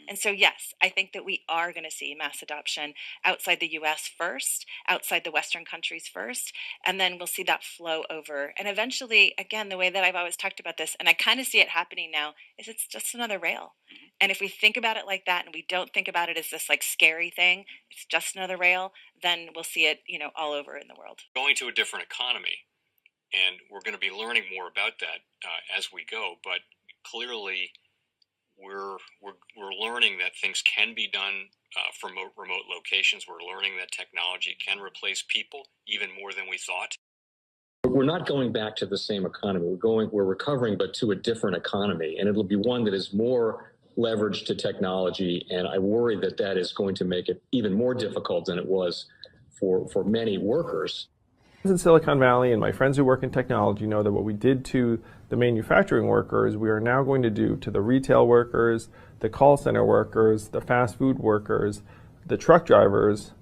And so, yes, I think that we are going to see mass adoption outside the US first, outside the Western countries first, and then we'll see that flow over. And eventually, again, the way that I've always talked about this, and I kind of see it happening now, is it's just another rail. And if we think about it like that and we don't think about it as this like scary thing, it's just another rail, then we'll see it, all over in the world. Going to a different economy, and we're going to be learning more about that as we go. But clearly, we're learning that things can be done from remote locations. We're learning that technology can replace people even more than we thought. We're not going back to the same economy. We're recovering, but to a different economy, and it'll be one that is more leveraged to technology. And I worry that that is going to make it even more difficult than it was for many workers. In Silicon Valley, and my friends who work in technology know that what we did to the manufacturing workers, we are now going to do to the retail workers, the call center workers, the fast food workers, the truck drivers,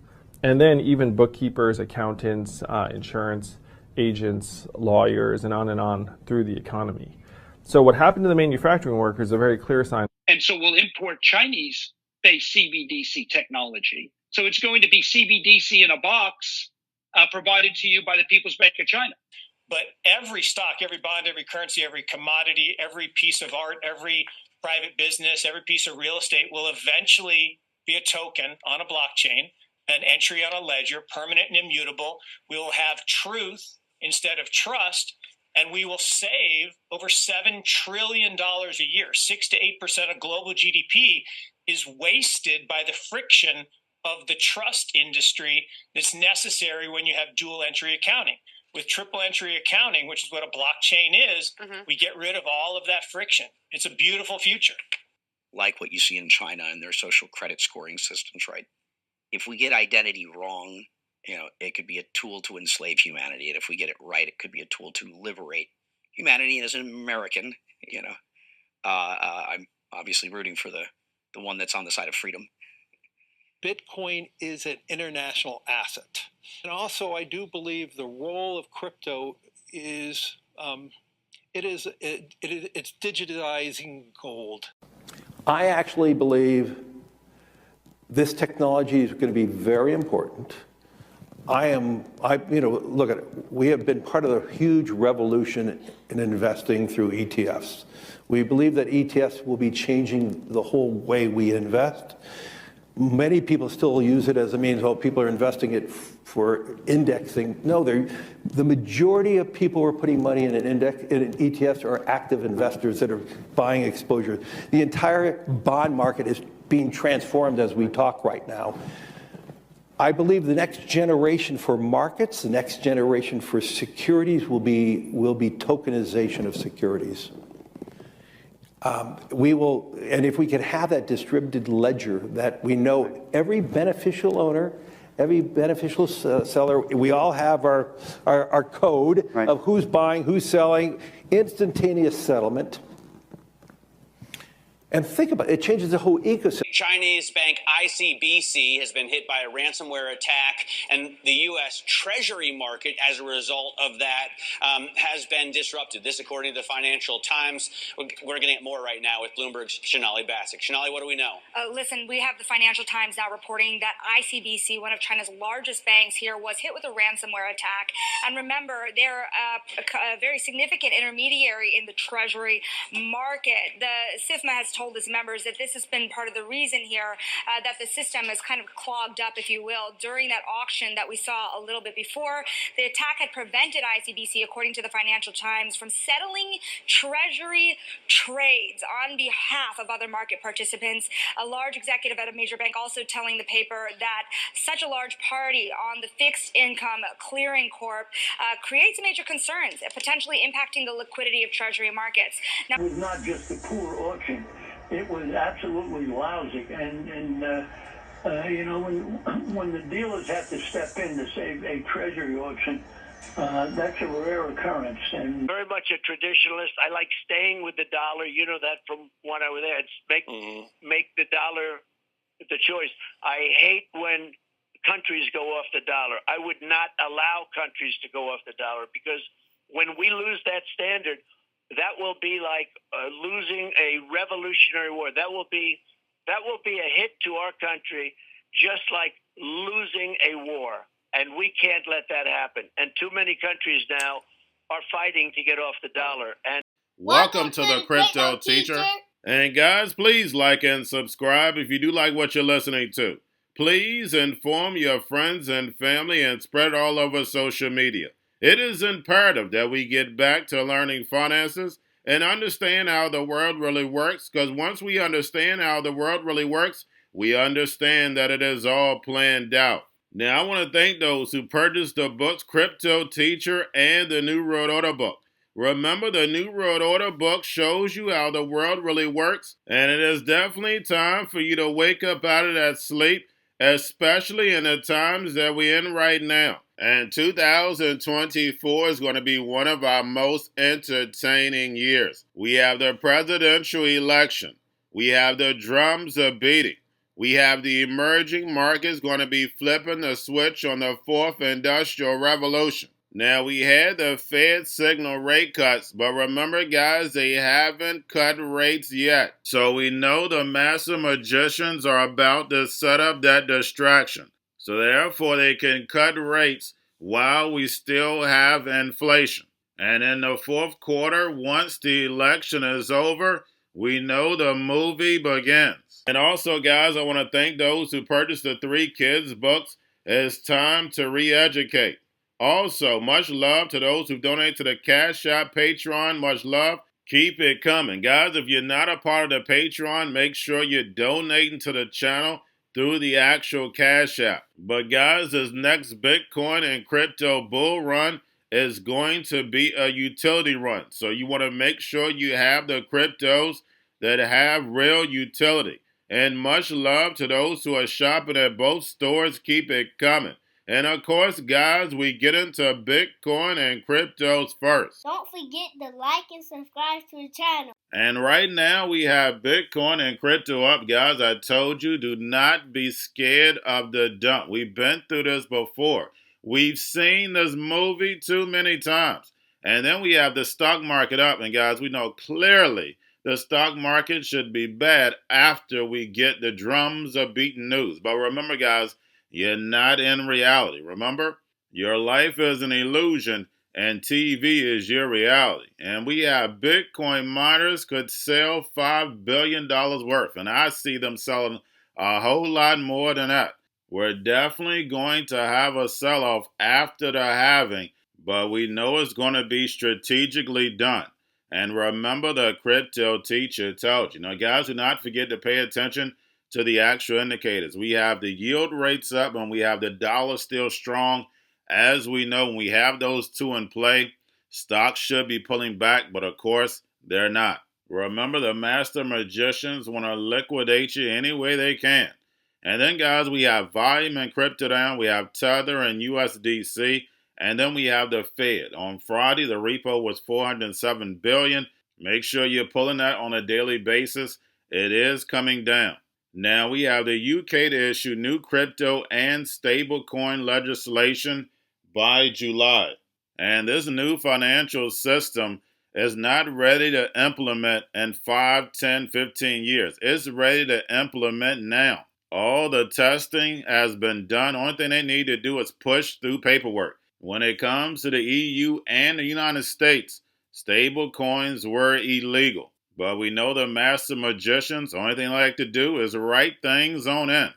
and then even bookkeepers, accountants, insurance agents, lawyers, and on through the economy. So what happened to the manufacturing workers is a very clear sign. And so we'll import Chinese-based CBDC technology. So it's going to be CBDC in a box provided to you by the People's Bank of China. But every stock, every bond, every currency, every commodity, every piece of art, every private business, every piece of real estate will eventually be a token on a blockchain, an entry on a ledger, permanent and immutable. We will have truth instead of trust, and we will save over $7 trillion a year. 6 to 8% of global GDP is wasted by the friction of the trust industry that's necessary when you have dual entry accounting. With triple entry accounting, which is what a blockchain is, we get rid of all of that friction. It's a beautiful future. Like what you see in China and their social credit scoring systems, right? If we get identity wrong, it could be a tool to enslave humanity. And if we get it right, it could be a tool to liberate humanity. And as an American, I'm obviously rooting for the one that's on the side of freedom. Bitcoin is an international asset. And also, I do believe the role of crypto is, it's digitizing gold. I actually believe this technology is going to be very important. Look at it. We have been part of a huge revolution in investing through ETFs. We believe that ETFs will be changing the whole way we invest. Many people still use it as a means, people are investing it for indexing. No, the majority of people who are putting money in in ETFs are active investors that are buying exposure. The entire bond market is being transformed as we talk right now. I believe the next generation for markets, the next generation for securities will be tokenization of securities. And if we can have that distributed ledger that we know every beneficial owner, every beneficial seller, we all have our code of who's buying, who's selling, instantaneous settlement. And think about it, it changes the whole ecosystem. Chinese bank ICBC has been hit by a ransomware attack, and the U.S. Treasury market, as a result of that, has been disrupted. This, according to the Financial Times. We're getting it more right now with Bloomberg's Sonali Basak. Sonali, what do we know? Listen, we have the Financial Times now reporting that ICBC, one of China's largest banks here, was hit with a ransomware attack. And remember, they're a very significant intermediary in the Treasury market. The SIFMA has told its members that this has been part of the reason here that the system is kind of clogged up, if you will, during that auction that we saw a little bit before. The attack had prevented ICBC, according to the Financial Times, from settling Treasury trades on behalf of other market participants. A large executive at a major bank also telling the paper that such a large party on the fixed income clearing corp creates major concerns, potentially impacting the liquidity of Treasury markets. Now, it was not just a poor auction. It was absolutely lousy, and when the dealers have to step in to save a treasury auction, that's a rare occurrence. And very much a traditionalist. I like staying with the dollar. You know that from when I was there. It's make the dollar the choice. I hate when countries go off the dollar. I would not allow countries to go off the dollar, because when we lose that standard, that will be like losing a revolutionary war. That will be That will be a hit to our country, just like losing a war. And we can't let that happen. And too many countries now are fighting to get off the dollar. And welcome to the Crypto Teacher. And guys, please like and subscribe if you do like what you're listening to. Please inform your friends and family and spread it all over social media. It is imperative that we get back to learning finances and understand how the world really works, because once we understand how the world really works, we understand that it is all planned out. Now, I want to thank those who purchased the books Cryptoteacher and the New World Order book. Remember, the New World Order book shows you how the world really works, and it is definitely time for you to wake up out of that sleep, especially in the times that we're in right now. And 2024 is going to be one of our most entertaining years. We have the presidential election. We have the drums are beating. We have the emerging markets going to be flipping the switch on the fourth industrial revolution. Now, we had the Fed signal rate cuts, but remember, guys, they haven't cut rates yet. So we know the master magicians are about to set up that distraction. So therefore, they can cut rates while we still have inflation. And in the fourth quarter, once the election is over, we know the movie begins. And also, guys, I want to thank those who purchased the 3 Kids books. It's time to re-educate. Also, much love to those who donate to the Cash App, Patreon. Much love. Keep it coming. Guys, if you're not a part of the Patreon, make sure you're donating to the channel through the actual Cash App. But guys, this next Bitcoin and crypto bull run is going to be a utility run. So you want to make sure you have the cryptos that have real utility. And much love to those who are shopping at both stores. Keep it coming. And of course, guys, we get into Bitcoin and cryptos first. Don't forget to like and subscribe to the channel. And right now, we have Bitcoin and crypto up, guys. I told you, do not be scared of the dump. We've been through this before. We've seen this movie too many times. And then we have the stock market up. And guys, we know clearly the stock market should be bad after we get the drums of beating news. But remember, guys, you're not in reality. Remember, your life is an illusion and TV is your reality. And we have Bitcoin miners could sell $5 billion worth. And I see them selling a whole lot more than that. We're definitely going to have a sell-off after the halving, but we know it's going to be strategically done. And remember, the crypto teacher told you. Now, guys, do not forget to pay attention to the actual indicators. We have the yield rates up and we have the dollar still strong. As we know, when we have those two in play, stocks should be pulling back, but of course, they're not. Remember, the master magicians want to liquidate you any way they can. And then, guys, we have volume and crypto down. We have Tether and USDC. And then we have the Fed. On Friday, the repo was $407 billion. Make sure you're pulling that on a daily basis. It is coming down. Now, we have the UK to issue new crypto and stablecoin legislation by July. And this new financial system is not ready to implement in 5, 10, 15 years. It's ready to implement now. All the testing has been done. Only thing they need to do is push through paperwork. When it comes to the EU and the United States, stable coins were illegal. But we know the master magicians, the only thing they like to do is write things on in.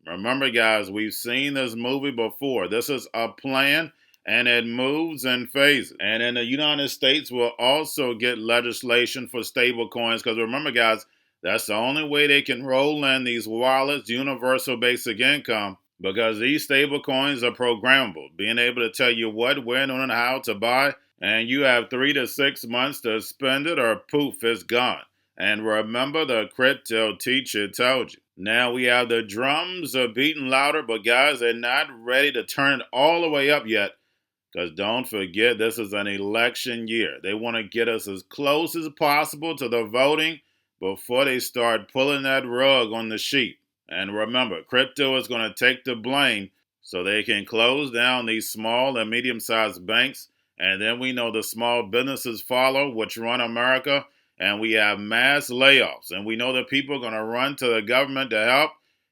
Remember, guys, we've seen this movie before. This is a plan, and it moves in phases. And in the United States, we'll also get legislation for stable coins. Because remember, guys, that's the only way they can roll in these wallets, universal basic income, because these stable coins are programmable, being able to tell you what, when, and how to buy. And you have 3 to 6 months to spend it or poof, it's gone. And remember, the crypto teacher told you. Now we have the drums are beating louder, but guys, they're not ready to turn it all the way up yet. Because don't forget, this is an election year. They want to get us as close as possible to the voting before they start pulling that rug on the sheep. And remember, crypto is going to take the blame so they can close down these small and medium-sized banks. And then we know the small businesses follow, which run America. and we have mass layoffs, and we know that people are going to run to the government to help,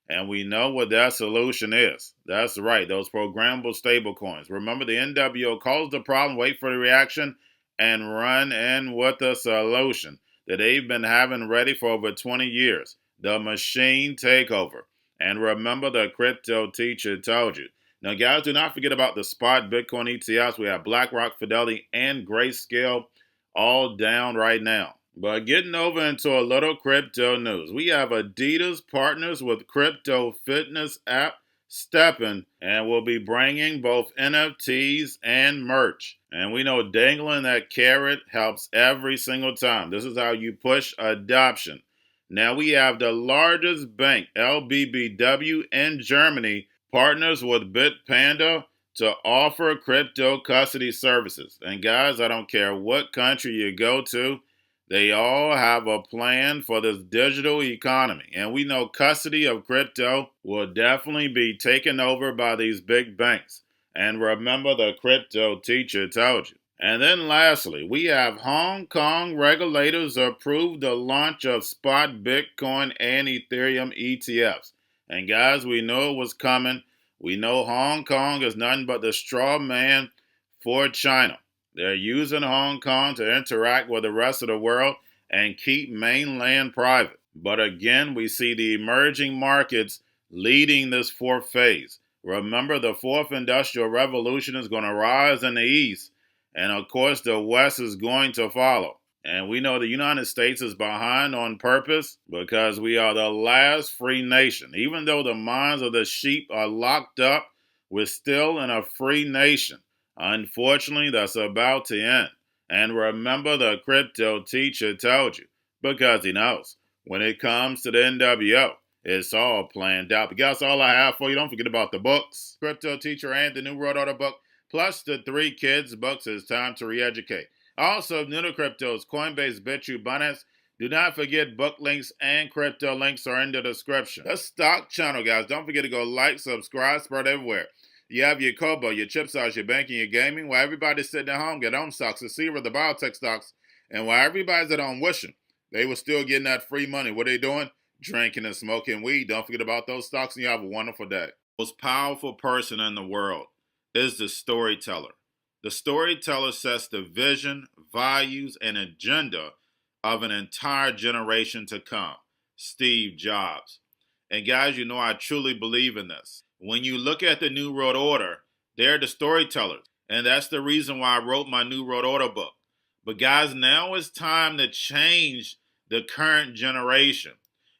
and we know what that solution is. That's right, those programmable stablecoins. Remember, the NWO calls the problem, wait for the reaction, and run in with a solution that they've been having ready for over 20 years. The machine takeover. And remember, the crypto teacher told you. Now, guys, do not forget about the spot Bitcoin ETFs. We have BlackRock, Fidelity, and Grayscale all down right now. But getting over into a little crypto news, we have Adidas partners with crypto fitness app Stepn, and will be bringing both NFTs and merch. And we know dangling that carrot helps every single time. This is how you push adoption. Now we have the largest bank, LBBW in Germany, partners with Bitpanda to offer crypto custody services. And guys, I don't care what country you go to, they all have a plan for this digital economy. And we know custody of crypto will definitely be taken over by these big banks. And remember, the crypto teacher told you. And then lastly, we have Hong Kong regulators approve the launch of spot Bitcoin and Ethereum ETFs. And guys, we know it was coming. We know Hong Kong is nothing but the straw man for China. They're using Hong Kong to interact with the rest of the world and keep mainland private. But again, we see the emerging markets leading this fourth phase. Remember, the fourth industrial revolution is going to rise in the east, and of course, the west is going to follow. And we know the United States is behind on purpose because we are the last free nation. Even though the minds of the sheep are locked up, we're still in a free nation. Unfortunately, that's about to end. And remember, the crypto teacher told you, because he knows. When it comes to the NWO, it's all planned out. But guys, all I have for you. Don't forget about the books, Crypto Teacher and the New World Order book, plus the 3 kids books. It's time to re-educate. Also, new to cryptos, Coinbase, Bitrue, Binance. Do not forget book links and crypto links are in the description. The stock channel, guys. Don't forget to go like, subscribe, spread everywhere. You have your Kobo, your chip stocks, your banking, your gaming, while everybody's sitting at home, get on stocks, the Seaver, the biotech stocks, and while everybody's at home wishing they were still getting that free money. What are they doing? Drinking and smoking weed. Don't forget about those stocks, and you have a wonderful day. The most powerful person in the world is the storyteller. The storyteller sets the vision, values, and agenda of an entire generation to come. Steve Jobs. And guys, you know I truly believe in this. When you look at the New World Order, they're the storytellers. And that's the reason why I wrote my New World Order book. But guys, now it's time to change the current generation.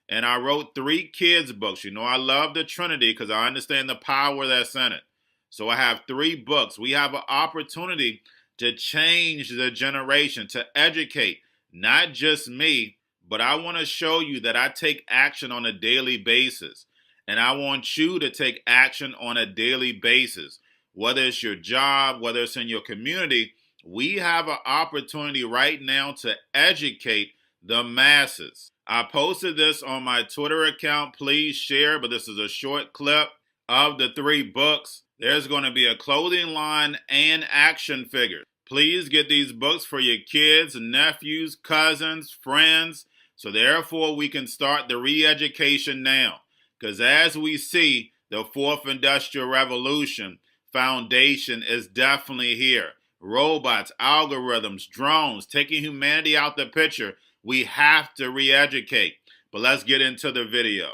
And I wrote 3 kids books. You know I love the Trinity because I understand the power that's in it. So I have 3 books. We have an opportunity to change the generation, to educate, not just me, but I want to show you that I take action on a daily basis. And I want you to take action on a daily basis. Whether it's your job, whether it's in your community, we have an opportunity right now to educate the masses. I posted this on my Twitter account. Please share, but this is a short clip of the 3 books. There's going to be a clothing line and action figures. Please get these books for your kids, nephews, cousins, friends, so therefore we can start the re-education now. Because as we see, the 4th Industrial Revolution foundation is definitely here. Robots, algorithms, drones, taking humanity out the picture. We have to re-educate. But let's get into the video.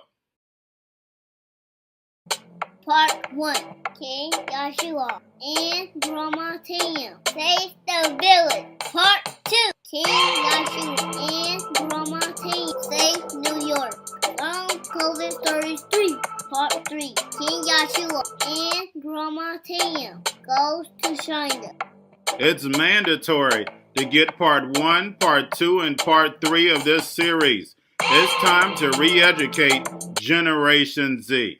Part 1. King Joshua and Grandma Tam save the village. Part 2. King Joshua and Grandma Tam save New York. COVID-33. Part 3. King Joshua and Grandma Tam goes to China. It's mandatory to get part 1, part 2, and part 3 of this series. It's time to re-educate Generation Z.